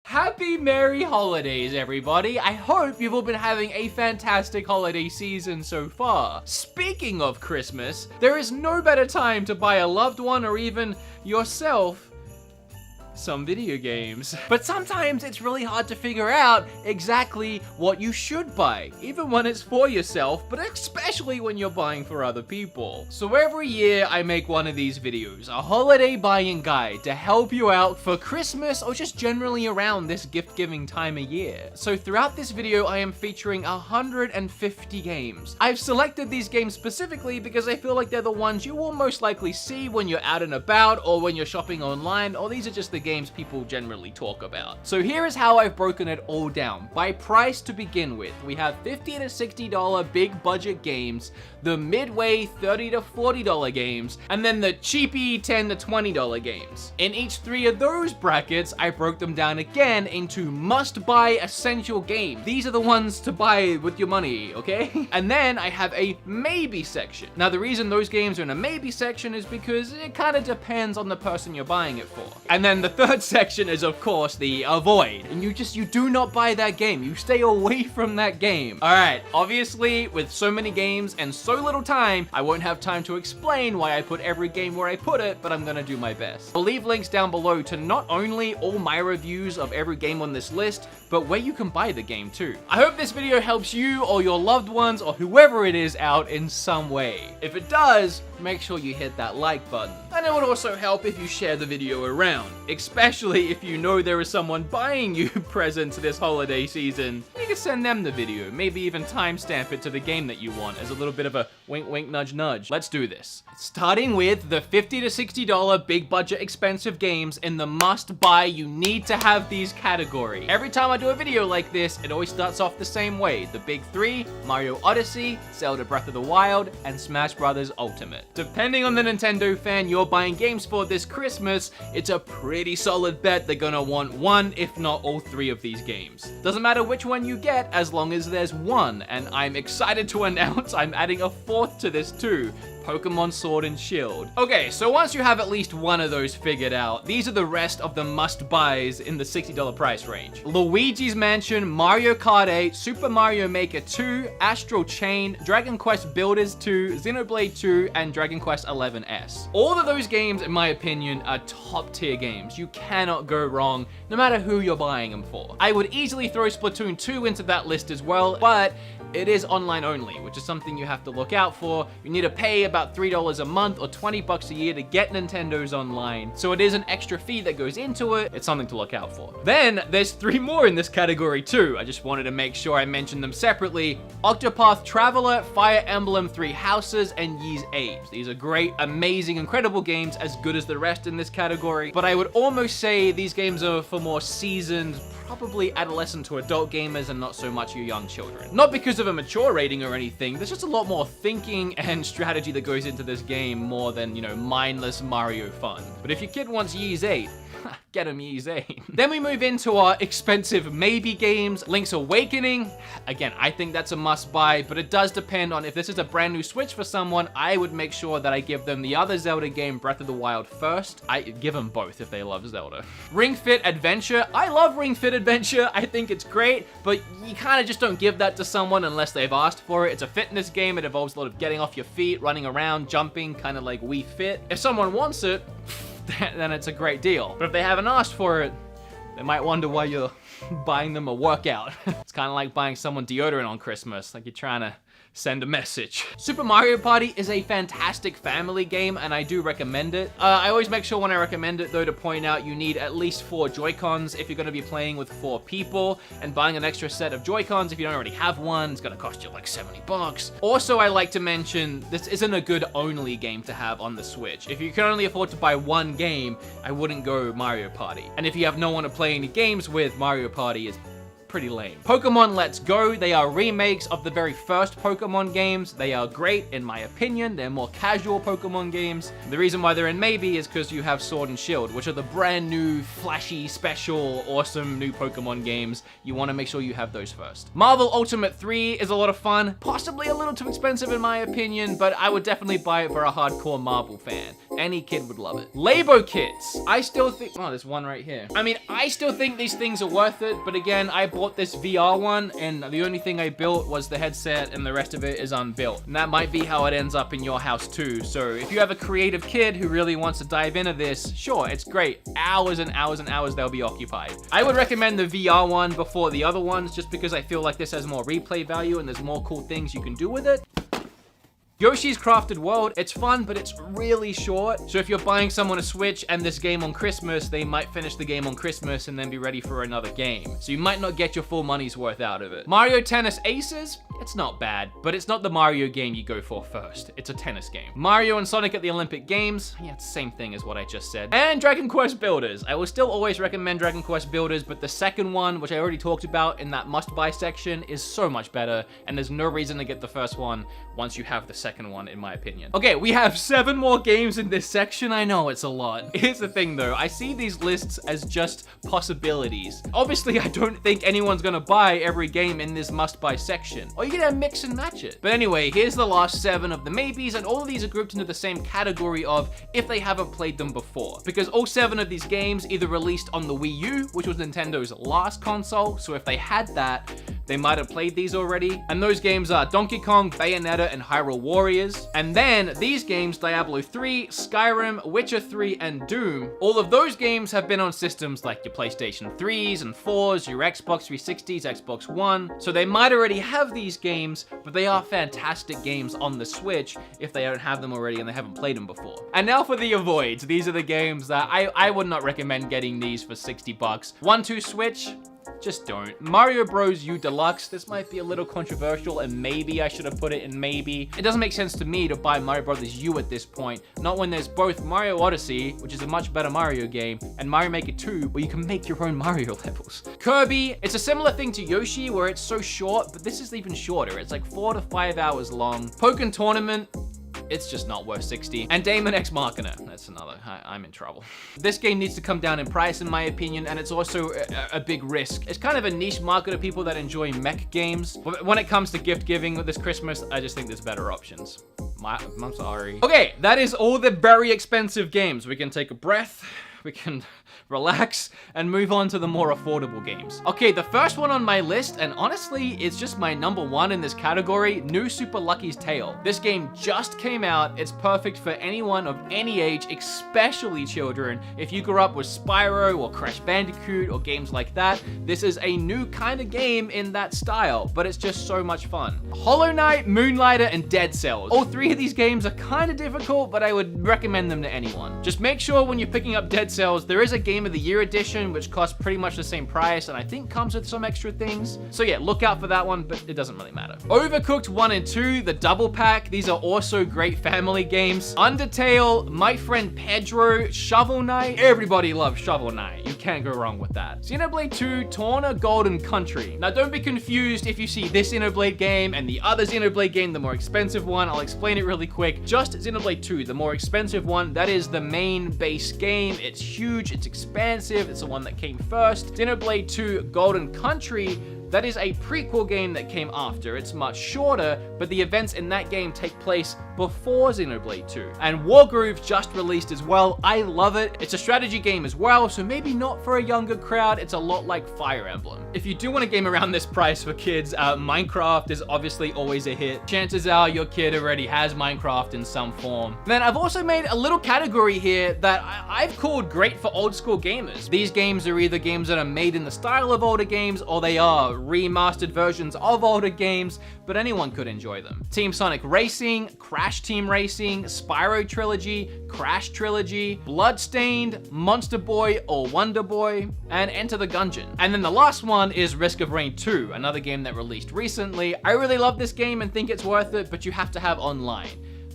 Happy Merry Holidays, everybody. I hope you've all been having a fantastic holiday season so far. Speaking of Christmas, there is no better time to buy a loved one or even yourself some video games. But sometimes it's really hard to figure out exactly what you should buy, even when it's for yourself, but especially when you're buying for other people. So every year I make one of these videos, a holiday buying guide to help you out for Christmas or just generally around this gift-giving time of year. So throughout this video, I am featuring 150 games. I've selected these games specifically because I feel like they're the ones you will most likely see when you're out and about or when you're shopping online, or these are just the games people generally talk about. So here is how I've broken it all down. By price to begin with, we have $50 to $60 big budget games, the midway $30 to $40 games, and then the cheapy $10 to $20 games. In each three of those brackets, I broke them down again into must-buy essential games. These are the ones to buy with your money, okay? And then I have a maybe section. Now the reason those games are in a maybe section is because it kind of depends on the person you're buying it for. And then the third section is of course the avoid, and you do not buy that game. You stay away from that game. All right, obviously with so many games and so little time, I won't have time to explain why I put every game where I put it, but I'm gonna do my best. I'll leave links down below to not only all my reviews of every game on this list, but where you can buy the game too. I hope this video helps you or your loved ones or whoever it is out in some way. If it does, make sure you hit that like button. And it would also help if you share the video around, especially if you know there is someone buying you presents this holiday season. You can send them the video, maybe even timestamp it to the game that you want as a little bit of a wink wink nudge nudge. Let's do this. Starting with the $50 to $60 big budget expensive games in the must buy, you need to have these categories. Every time I do a video like this, it always starts off the same way. The big three: Mario Odyssey, Zelda Breath of the Wild, and Smash Bros. Ultimate. Depending on the Nintendo fan you're buying games for this Christmas, it's a pretty solid bet they're gonna want one, if not all three of these games. Doesn't matter which one you get, as long as there's one, and I'm excited to announce I'm adding a fourth to this too: Pokemon Sword and Shield. Okay, so once you have at least one of those figured out, these are the rest of the must-buys in the $60 price range. Luigi's Mansion, Mario Kart 8, Super Mario Maker 2, Astral Chain, Dragon Quest Builders 2, Xenoblade 2, and Dragon Quest XI-S. All of those games, in my opinion, are top-tier games. You cannot go wrong, no matter who you're buying them for. I would easily throw Splatoon 2 into that list as well, but it is online only, which is something you have to look out for. You need to pay about $3 a month or $20 a year to get Nintendo's online, so it is an extra fee that goes into it. It's something to look out for. Then there's three more in this category too. I just wanted to make sure I mentioned them separately: Octopath Traveler, Fire Emblem Three Houses, and Ys 8. These are great, amazing, incredible games, as good as the rest in this category, but I would almost say these games are for more seasoned, probably adolescent to adult gamers, and not so much your young children. Not because of a mature rating or anything, there's just a lot more thinking and strategy that goes into this game more than, you know, mindless Mario fun. But if your kid wants Ys 8, get him Ys 8. Then we move into our expensive maybe games. Link's Awakening, again, I think that's a must buy, but it does depend on if this is a brand new Switch for someone. I would make sure that I give them the other Zelda game, Breath of the Wild, first. I give them both if they love Zelda. Ring Fit Adventure, I love Ring Fit Adventure. I think it's great, but you kind of just don't give that to someone unless they've asked for it. It's a fitness game. It involves a lot of getting off your feet, running around, jumping, kind of like Wii Fit. If someone wants it, then it's a great deal. But if they haven't asked for it, they might wonder why you're buying them a workout. It's kind of like buying someone deodorant on Christmas, like you're trying to send a message. Super Mario Party is a fantastic family game, and I do recommend it. I always make sure when I recommend it, though, to point out you need at least 4 Joy-Cons if you're going to be playing with 4 people, and buying an extra set of Joy-Cons if you don't already have one is going to cost you like $70. Also, I like to mention this isn't a good only game to have on the Switch. If you can only afford to buy one game, I wouldn't go Mario Party. And if you have no one to play any games with, Mario Party is pretty lame. Pokemon Let's Go, they are remakes of the very first Pokemon games. They are great, in my opinion. They're more casual Pokemon games. The reason why they're in maybe is because you have Sword and Shield, which are the brand new, flashy, special, awesome new Pokemon games. You want to make sure you have those first. Marvel Ultimate 3 is a lot of fun, possibly a little too expensive in my opinion, but I would definitely buy it for a hardcore Marvel fan. Any kid would love it. Labo kits. I still think, oh, there's one right here. I mean, I still think these things are worth it, but again, I bought this VR one, and the only thing I built was the headset, and the rest of it is unbuilt. And that might be how it ends up in your house too. So if you have a creative kid who really wants to dive into this, sure, it's great. Hours and hours and hours they'll be occupied. I would recommend the VR one before the other ones, just because I feel like this has more replay value and there's more cool things you can do with it. Yoshi's Crafted World, it's fun, but it's really short. So if you're buying someone a Switch and this game on Christmas, they might finish the game on Christmas and then be ready for another game. So you might not get your full money's worth out of it. Mario Tennis Aces, it's not bad, but it's not the Mario game you go for first. It's a tennis game. Mario and Sonic at the Olympic Games, yeah, it's the same thing as what I just said. And Dragon Quest Builders. I will still always recommend Dragon Quest Builders, but the second one, which I already talked about in that must-buy section, is so much better, and there's no reason to get the first one once you have the second one, in my opinion. Okay, we have 7 more games in this section. I know it's a lot. Here's the thing though, I see these lists as just possibilities. Obviously, I don't think anyone's gonna buy every game in this must-buy section, or you're gonna mix and match it. But anyway, here's the last 7 of the maybes, and all of these are grouped into the same category of if they haven't played them before. Because all 7 of these games either released on the Wii U, which was Nintendo's last console, so if they had that, they might have played these already. And those games are Donkey Kong, Bayonetta, and Hyrule Warriors. And then these games, Diablo 3, Skyrim, Witcher 3, and Doom, all of those games have been on systems like your PlayStation 3s and 4s, your Xbox 360s, Xbox One. So they might already have these games, but they are fantastic games on the Switch if they don't have them already and they haven't played them before. And now for the avoids. These are the games that I would not recommend getting these for 60 bucks. 1-2 Switch, just don't. Mario Bros. U Deluxe, this might be a little controversial, and maybe I should have put it in maybe. It doesn't make sense to me to buy Mario Bros. U at this point, not when there's both Mario Odyssey, which is a much better Mario game, and Mario Maker 2, where you can make your own Mario levels. Kirby, it's a similar thing to Yoshi, where it's so short, but this is even shorter. It's like 4 to 5 hours long. Pokken Tournament, it's just not worth 60. And Daemon X Machina, that's another, I'm in trouble. This game needs to come down in price in my opinion, and it's also a big risk. It's kind of a niche market of people that enjoy mech games. But when it comes to gift giving this Christmas, I just think there's better options. I'm sorry. Okay, that is all the very expensive games. We can take a breath. We can relax and move on to the more affordable games. Okay, the first one on my list, and honestly, it's just my #1 in this category, New Super Lucky's Tale. This game just came out. It's perfect for anyone of any age, especially children. If you grew up with Spyro or Crash Bandicoot or games like that, this is a new kind of game in that style, but it's just so much fun. Hollow Knight, Moonlighter, and Dead Cells. All 3 of these games are kind of difficult, but I would recommend them to anyone. Just make sure when you're picking up Dead Cells, there is a Game of the Year edition, which costs pretty much the same price, and I think comes with some extra things. So yeah, look out for that one, but it doesn't really matter. Overcooked 1 and 2, the double pack. These are also great family games. Undertale, My Friend Pedro, Shovel Knight. Everybody loves Shovel Knight. You can't go wrong with that. Xenoblade 2, Torna Golden Country. Now don't be confused if you see this Xenoblade game and the other Xenoblade game, the more expensive one. I'll explain it really quick. Just Xenoblade 2, the more expensive one, that is the main base game. It's huge, it's expansive, it's the one that came first. Xenoblade 2 Golden Country, that is a prequel game that came after. It's much shorter, but the events in that game take place before Xenoblade 2. And Wargroove just released as well. I love it. It's a strategy game as well, so maybe not for a younger crowd. It's a lot like Fire Emblem. If you do want a game around this price for kids, Minecraft is obviously always a hit. Chances are your kid already has Minecraft in some form. Then I've also made a little category here that I've called great for old school gamers. These games are either games that are made in the style of older games, or they are remastered versions of older games, but anyone could enjoy them. Team Sonic Racing, Crash Team Racing, Spyro Trilogy, Crash Trilogy, Bloodstained, Monster Boy or Wonder Boy, and Enter the Gungeon. And then the last one is Risk of Rain 2, another game that released recently. I really love this game and think it's worth it, but you have to have online.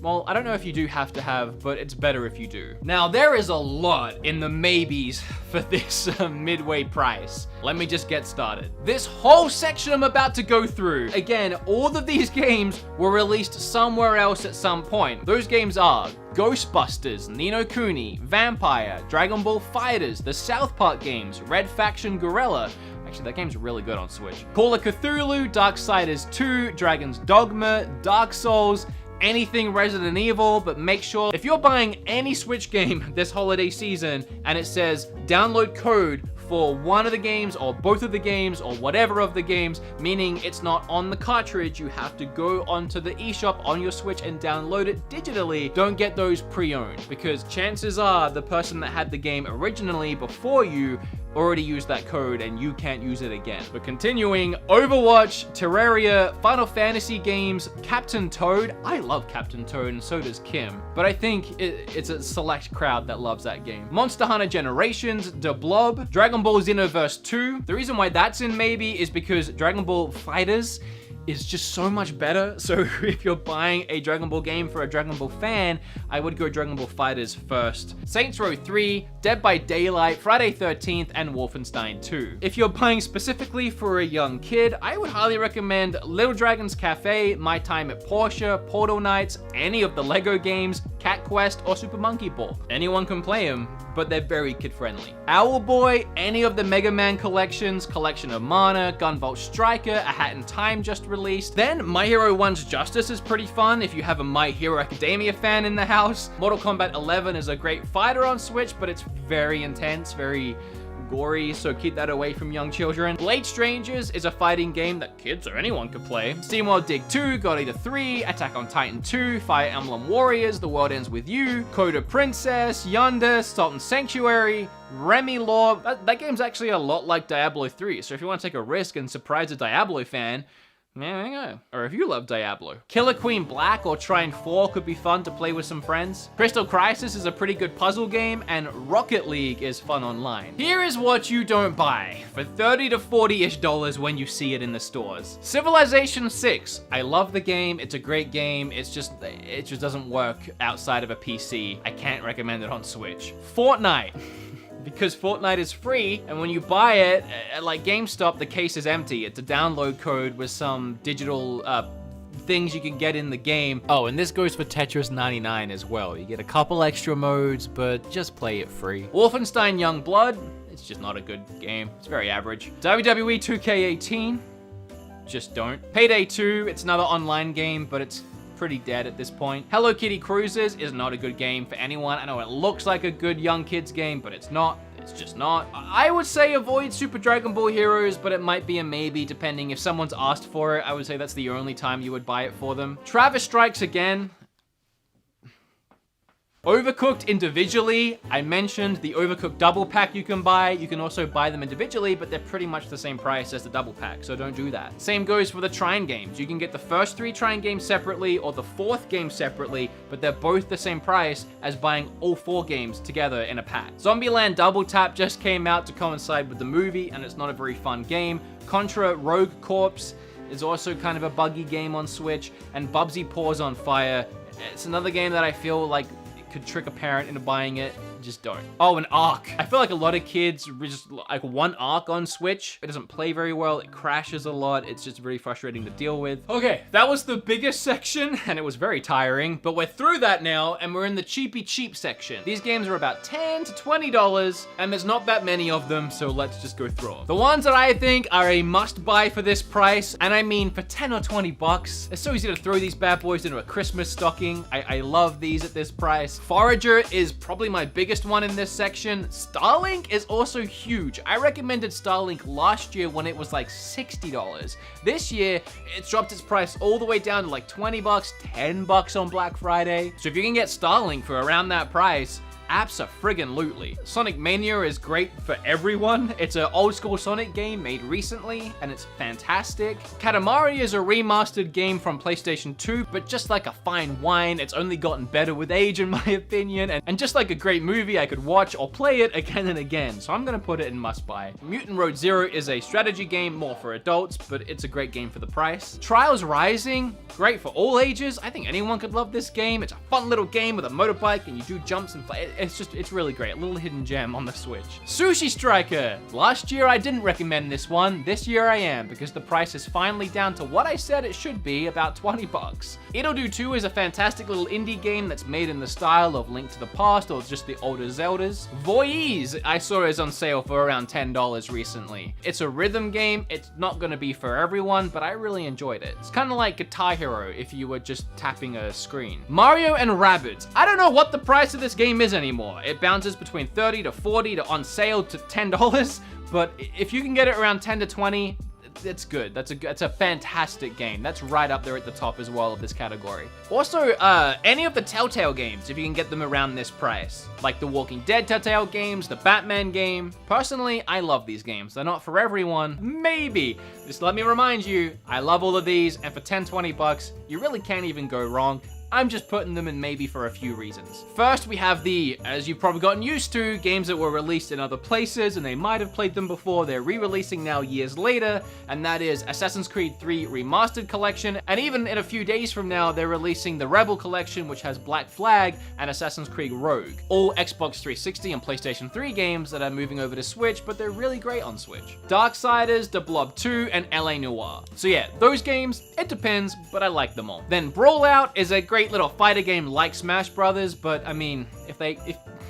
Well, I don't know if you do have to have, but it's better if you do. Now, there is a lot in the maybes for this midway price. Let me just get started. This whole section I'm about to go through, again, all of these games were released somewhere else at some point. Those games are Ghostbusters, Ni no Kuni, Vampire, Dragon Ball FighterZ, the South Park games, Red Faction Guerrilla. Actually, that game's really good on Switch. Call of Cthulhu, Darksiders 2, Dragon's Dogma, Dark Souls, anything Resident Evil, but make sure if you're buying any Switch game this holiday season and it says download code for one of the games or both of the games or whatever of the games, meaning it's not on the cartridge, you have to go onto the eShop on your Switch and download it digitally. Don't get those pre-owned, because chances are the person that had the game originally before you already used that code and you can't use it again. But continuing, Overwatch, Terraria, Final Fantasy games, Captain Toad. I love Captain Toad and so does Kim, but I think it's a select crowd that loves that game. Monster Hunter Generations, The Blob, Dragon Ball Xenoverse 2. The reason why that's in maybe is because Dragon Ball FighterZ is just so much better. So if you're buying a Dragon Ball game for a Dragon Ball fan, I would go Dragon Ball FighterZ first. Saints Row 3, Dead by Daylight, Friday 13th, and Wolfenstein 2. If you're buying specifically for a young kid, I would highly recommend Little Dragon's Cafe, My Time at Portia, Portal Knights, any of the Lego games, Cat Quest, or Super Monkey Ball. Anyone can play them, but they're very kid-friendly. Owlboy, any of the Mega Man collections, Collection of Mana, Gunvolt Striker, A Hat in Time just released. Then My Hero 1's Justice is pretty fun if you have a My Hero Academia fan in the house. Mortal Kombat 11 is a great fighter on Switch, but it's very intense, very gory, so keep that away from young children. Blade Strangers is a fighting game that kids or anyone could play. SteamWorld Dig 2, God Eater 3, Attack on Titan 2, Fire Emblem Warriors, The World Ends With You, Coda Princess, Yonder, Sultan Sanctuary, Remy Law. That game's actually a lot like Diablo 3, so if you want to take a risk and surprise a Diablo fan, there you go. Or if you love Diablo. Killer Queen Black or Trine 4 could be fun to play with some friends. Crystal Crisis is a pretty good puzzle game, and Rocket League is fun online. Here is what you don't buy for $30 to $40-ish when you see it in the stores. Civilization 6. I love the game. It's a great game. It just doesn't work outside of a PC. I can't recommend it on Switch. Fortnite. Because Fortnite is free, and when you buy it at like GameStop, the case is empty. It's a download code with some digital things you can get in the game. Oh, and this goes for Tetris 99 as well. You get a couple extra modes, but just play it free. Wolfenstein Youngblood, it's just not a good game. It's very average. WWE 2K18, just don't. Payday 2, it's another online game, but it's pretty dead at this point. Hello Kitty Cruisers is not a good game for anyone. I know it looks like a good young kids game, but it's not. It's just not. I would say avoid Super Dragon Ball Heroes, but it might be a maybe depending if someone's asked for it. I would say that's the only time you would buy it for them. Travis Strikes Again. Overcooked individually, I mentioned the Overcooked double pack you can buy. You can also buy them individually, but they're pretty much the same price as the double pack, so don't do that. Same goes for the Trine games. You can get the first 3 Trine games separately or the 4th game separately, but they're both the same price as buying all 4 games together in a pack. Zombieland Double Tap just came out to coincide with the movie, and it's not a very fun game. Contra Rogue Corps is also kind of a buggy game on Switch, and Bubsy Paws on Fire. It's another game that I feel like could trick a parent into buying it. Just don't. Oh, an Ark. I feel like a lot of kids just like one Ark on Switch. It doesn't play very well. It crashes a lot. It's just very frustrating to deal with. Okay, that was the biggest section and it was very tiring, but we're through that now and we're in the cheapy cheap section. These games are about $10 to $20 and there's not that many of them, so let's just go through them. The ones that I think are a must buy for this price, and I mean for 10 or 20 bucks, it's so easy to throw these bad boys into a Christmas stocking. I love these at this price. Forager is probably my biggest one in this section. Starlink is also huge. I recommended Starlink last year when it was like $60. This year, it's dropped its price all the way down to like 20 bucks, 10 bucks on Black Friday. So if you can get Starlink for around that price, abso-friggin-lutely. Sonic Mania is great for everyone. It's an old school Sonic game made recently, and it's fantastic. Katamari is a remastered game from PlayStation 2, but just like a fine wine, it's only gotten better with age in my opinion, and just like a great movie, I could watch or play it again and again, so I'm gonna put it in must buy. Mutant Road Zero is a strategy game, more for adults, but it's a great game for the price. Trials Rising, great for all ages. I think anyone could love this game. It's a fun little game with a motorbike, and you do jumps and play. it's really great. A little hidden gem on the Switch. Sushi Striker. Last year I didn't recommend this one. This year I am, because the price is finally down to what I said it should be, about 20 bucks. It'll Do 2 is a fantastic little indie game that's made in the style of Link to the Past or just the older Zeldas. Voice I saw is on sale for around $10 recently. It's a rhythm game. It's not gonna be for everyone, but I really enjoyed it. It's kind of like Guitar Hero if you were just tapping a screen. Mario and Rabbids. I don't know what the price of this game is anymore. It bounces between 30 to 40 to on sale to $10, but if you can get it around 10 to 20, it's good. That's a fantastic game. That's right up there at the top as well of this category. Also, any of the Telltale games, if you can get them around this price. Like the Walking Dead Telltale games, the Batman game. Personally, I love these games. They're not for everyone, maybe. Just let me remind you, I love all of these, and for 10, 20 bucks, you really can't even go wrong. I'm just putting them in maybe for a few reasons. First, we have the, as you've probably gotten used to, games that were released in other places and they might have played them before, they're re-releasing now years later, and that is Assassin's Creed 3 Remastered Collection, and even in a few days from now, they're releasing the Rebel Collection, which has Black Flag and Assassin's Creed Rogue. All Xbox 360 and PlayStation 3 games that are moving over to Switch, but they're really great on Switch. Darksiders, The Blob 2, and LA Noire. So yeah, those games, it depends, but I like them all. Then Brawlout is a great little fighter game like Smash Brothers, but I mean, if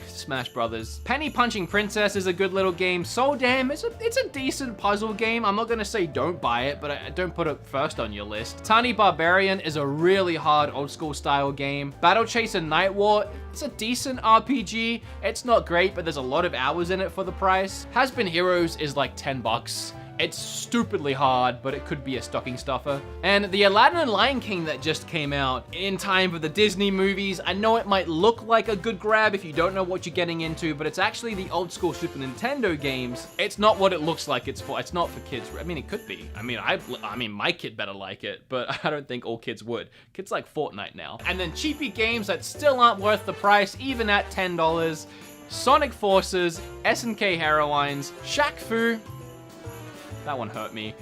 Smash Brothers. Penny Punching Princess is a good little game. Soul Dam, it's a decent puzzle game. I'm not gonna say don't buy it, but I don't put it first on your list. Tiny Barbarian is a really hard old school style game. Battle Chaser Night War, it's a decent RPG. It's not great, but there's a lot of hours in it for the price. Has Been Heroes is like 10 bucks. It's stupidly hard, but it could be a stocking stuffer. And the Aladdin and Lion King that just came out in time for the Disney movies, I know it might look like a good grab if you don't know what you're getting into, but it's actually the old school Super Nintendo games. It's not what it looks like it's for. It's not for kids. I mean, it could be. I mean, my kid better like it, but I don't think all kids would. Kids like Fortnite now. And then cheapy games that still aren't worth the price, even at $10. Sonic Forces, SNK Heroines, Shaq Fu, that one hurt me.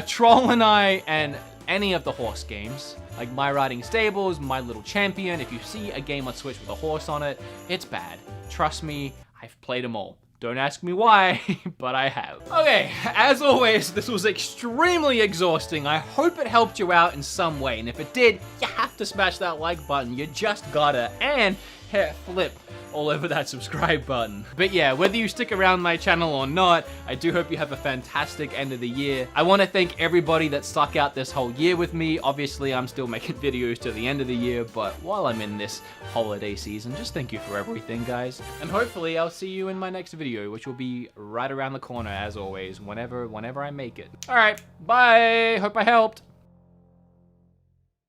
Troll and I, and any of the horse games. Like My Riding Stables, My Little Champion. If you see a game on Switch with a horse on it, it's bad. Trust me, I've played them all. Don't ask me why, but I have. Okay, as always, this was extremely exhausting. I hope it helped you out in some way, and if it did, you have to smash that like button. You just gotta, and hit flip all over that subscribe button. But yeah, whether you stick around my channel or not, I do hope you have a fantastic end of the year. I want to thank everybody that stuck out this whole year with me. Obviously, I'm still making videos to the end of the year, but while I'm in this holiday season, just thank you for everything, guys. And hopefully I'll see you in my next video, which will be right around the corner as always, whenever I make it. All right, bye. Hope I helped.